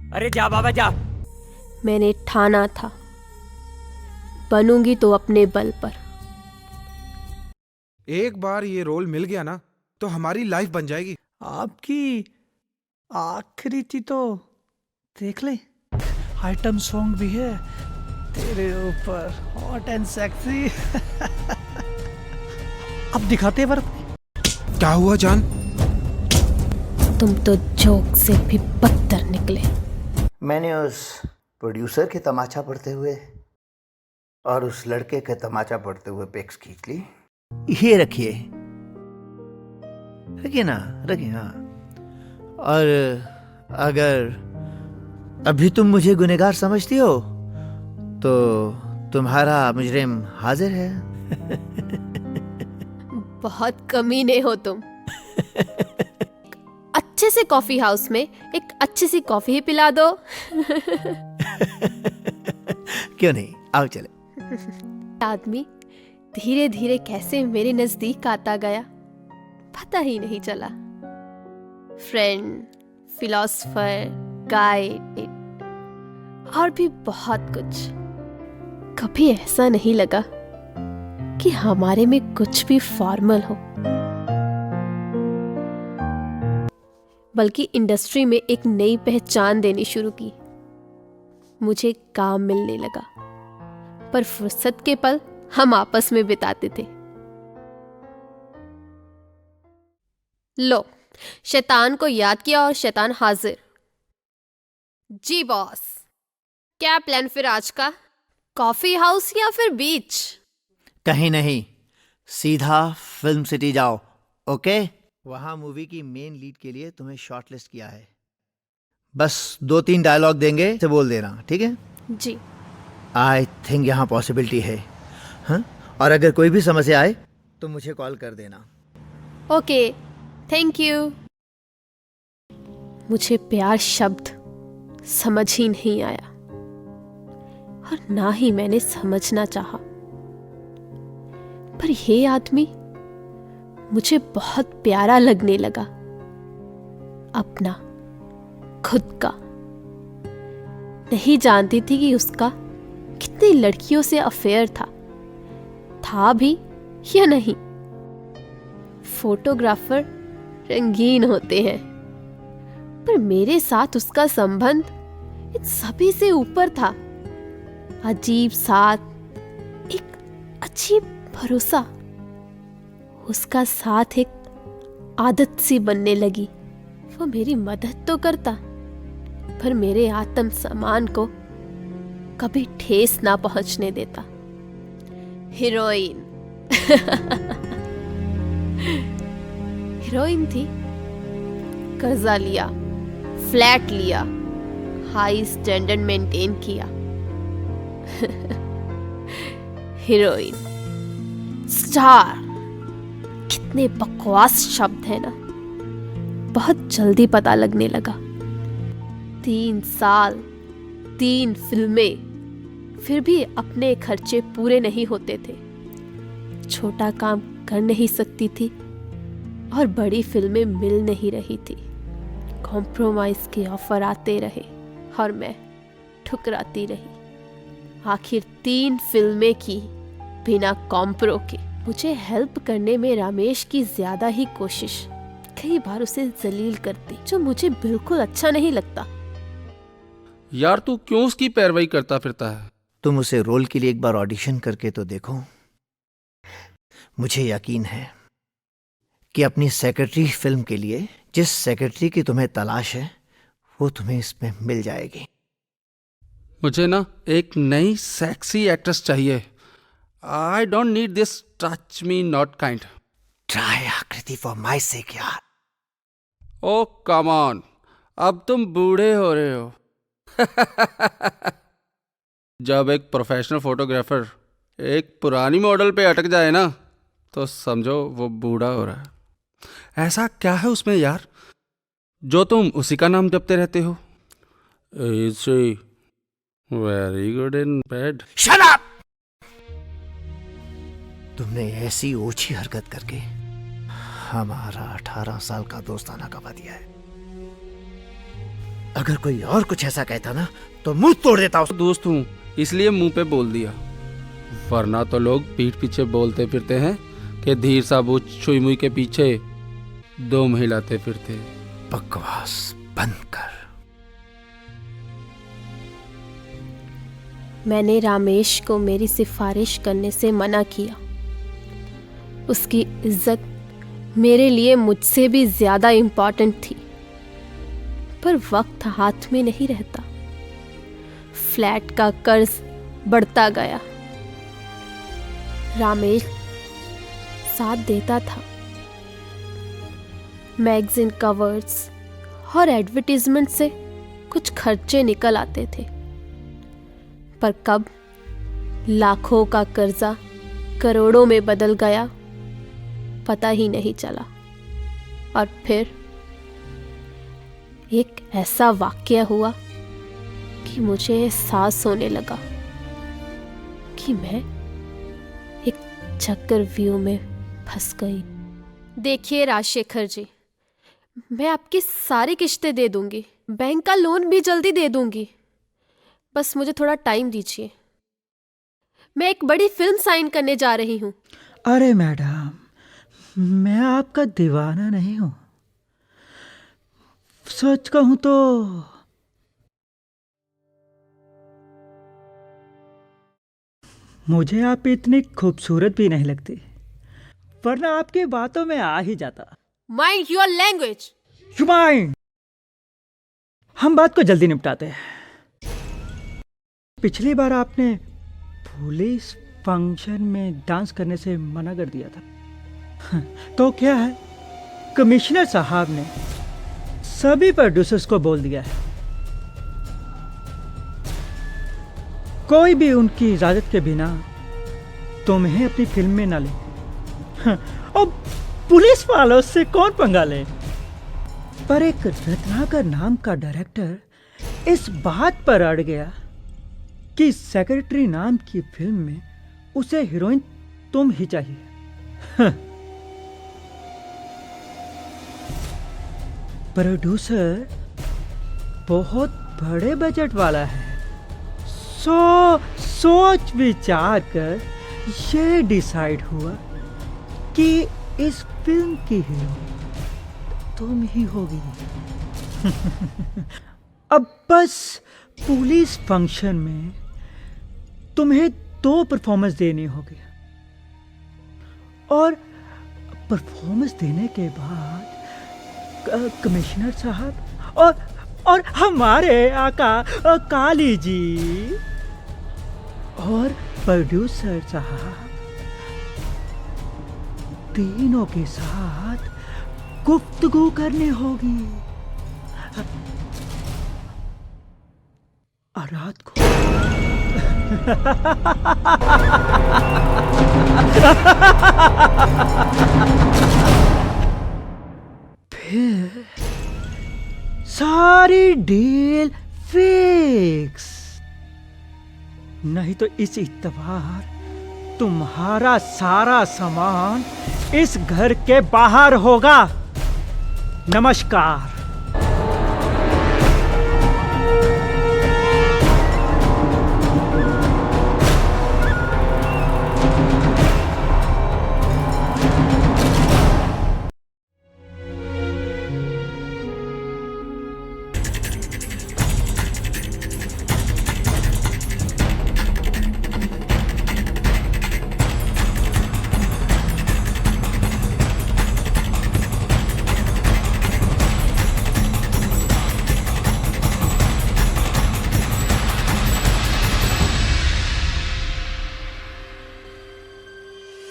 अरे जा बाबा जा। मैंने ठाना था, बनूंगी तो अपने बल पर। एक बार ये रोल मिल गया ना तो हमारी लाइफ बन जाएगी। आपकी आखिरी थी तो देख ले, आइटम सॉन्ग भी है तेरे ऊपर, हॉट एंड सेक्सी। अब दिखाते हैं वर्क। क्या हुआ जान? तुम तो जोक से भी बदतर निकले। मैंने उस प्रोड्यूसर के तमाचा पढ़ते हुए और उस लड़के के तमाचा पढ़ते हुए पिक्स खींच ली। ये रखिए, रखिए ना, रखिए। हाँ, और अगर अभी तुम मुझे गुनहगार समझती हो तो तुम्हारा मुजरिम हाजिर है। बहुत कमीने हो तुम। अच्छे से कॉफी हाउस में एक अच्छी सी कॉफी ही पिला दो। क्यों नहीं, आओ चले। आदमी धीरे धीरे कैसे मेरे नजदीक आता गया पता ही नहीं चला। फ्रेंड, फिलोसोफर, गाइड और भी बहुत कुछ। कभी ऐसा नहीं लगा कि हमारे में कुछ भी फॉर्मल हो, बल्कि इंडस्ट्री में एक नई पहचान देनी शुरू की। मुझे काम मिलने लगा, पर फुर्सत के पल हम आपस में बिताते थे। लो, शैतान को याद किया और शैतान हाजिर। जी बॉस, क्या प्लान फिर आज का? कॉफी हाउस या फिर बीच? कहीं नहीं, सीधा फिल्म सिटी जाओ। ओके, वहां मूवी की मेन लीड के लिए तुम्हें शॉर्टलिस्ट किया है। बस 2-3 डायलॉग देंगे से बोल देना, ठीक है? जी। आई थिंक यहाँ पॉसिबिलिटी है। हाँ, और अगर कोई भी समस्या आए तो मुझे कॉल कर देना। Okay, thank you. मुझे प्यार शब्द समझ ही नहीं आया और ना ही मैंने समझना चाहा, पर यह आदमी मुझे बहुत प्यारा लगने लगा। अपना, खुद का। नहीं जानती थी कि उसका कितनी लड़कियों से अफेयर था भी या नहीं। फोटोग्राफर रंगीन होते हैं, पर मेरे साथ उसका संबंध इन सभी से ऊपर था। अजीब साथ, एक अजीब भरोसा। उसका साथ एक आदत सी बनने लगी। वो मेरी मदद तो करता, पर मेरे आत्म सम्मान को कभी ठेस ना पहुंचने देता। हीरोइन। हीरोइन थी। कर्जा लिया, फ्लैट लिया, हाई स्टैंडर्ड मेंटेन किया। हीरोइन, स्टार, कितने बकवास शब्द है ना। बहुत जल्दी पता लगने लगा। 3 साल, 3 फिल्में, फिर भी अपने खर्चे पूरे नहीं होते थे। छोटा काम कर नहीं सकती थी और बड़ी फिल्में मिल नहीं रही थी। कॉम्प्रोमाइज के ऑफर आते रहे और मैं ठुकराती रही। आखिर 3 फिल्में की बिना कॉम्प्रो के। मुझे हेल्प करने में रमेश की ज्यादा ही कोशिश। कई बार उसे जलील करती, जो मुझे बिल्कुल अच्छा नहीं लगता। यार तू क्यों उसकी पैरवाई करता फिरता है? तुम उसे रोल के लिए एक बार ऑडिशन करके तो देखो। मुझे यकीन है कि अपनी सेक्रेटरी फिल्म के लिए जिस सेक्रेटरी की तुम्हें तलाश है वो तुम्हें इसमें मिल जाएगी। मुझे ना एक नई सेक्सी एक्ट्रेस चाहिए। I don't need this touch me not kind. Try आकृति फॉर माय सेक यार। ओ कम ऑन, अब तुम बूढ़े हो रहे हो। जब एक प्रोफेशनल फोटोग्राफर एक पुरानी मॉडल पे अटक जाए ना तो समझो वो बूढ़ा हो रहा है। ऐसा क्या है उसमें यार जो तुम उसी का नाम जपते रहते हो? Very good in bed. Shut up! तुमने ऐसी ओछी हरकत करके हमारा 18 साल का दोस्ताना गवा दिया है। अगर कोई और कुछ ऐसा कहता ना तो मुंह तोड़ देता उस। दोस्त हूँ इसलिए मुंह पे बोल दिया, वरना तो लोग पीठ पीछे बोलते फिरते हैं कि धीर साबूत छुई मुई के पीछे दो हिलाते फिरते। बकवास बंद कर। मैंने रामेश को मेरी सिफारिश करने से मना किया। उसकी इज्जत मेरे लिए मुझसे भी ज्यादा इम्पोर्टेंट थी, पर वक्त हाथ में नहीं रहता। फ्लैट का कर्ज बढ़ता गया। रामेश साथ देता था। मैगजीन कवर्स और एडवर्टीजमेंट से कुछ खर्चे निकल आते थे, पर कब लाखों का कर्जा करोड़ों में बदल गया पता ही नहीं चला। और फिर एक ऐसा वाकया हुआ कि मुझे एहसास होने लगा कि मैं एक चक्रव्यूह में फंस गई। देखिए राजशेखर जी, मैं आपकी सारी किश्तें दे दूंगी, बैंक का लोन भी जल्दी दे दूंगी, बस मुझे थोड़ा टाइम दीजिए। मैं एक बड़ी फिल्म साइन करने जा रही हूँ। अरे मैडम, मैं आपका दीवाना नहीं हूं। सच कहूं तो मुझे आप इतनी खूबसूरत भी नहीं लगती, वरना आपकी बातों में आ ही जाता। Mind your language. You mind. हम बात को जल्दी निपटाते हैं। पिछली बार आपने पुलिस फंक्शन में डांस करने से मना कर दिया था। तो क्या है, कमिश्नर साहब ने सभी प्रोड्यूसर्स को बोल दिया है, कोई भी उनकी इजाजत के बिना तुम्हें अपनी फिल्म में ना ले। और पुलिस वालों से कौन पंगा ले। पर एक रत्नाकर नाम का डायरेक्टर इस बात पर अड़ गया कि सेक्रेटरी नाम की फिल्म में उसे हीरोइन तुम ही चाहिए। प्रोड्यूसर बहुत बड़े बजट वाला है, सोच विचार कर ये डिसाइड हुआ कि इस फिल्म की हीरोइन तुम ही होगी। अब बस पुलिस फंक्शन में तुम्हें 2 परफॉर्मेंस देनी होगी, और परफॉर्मेंस देने के बाद कमिश्नर साहब और हमारे आका काली जी और प्रोड्यूसर साहब तीनों के साथ गुफ्तगू करनी होगी। और रात को फिर सारी डील फिक्स। नहीं तो इस इतवार तुम्हारा सारा सामान इस घर के बाहर होगा। नमस्कार।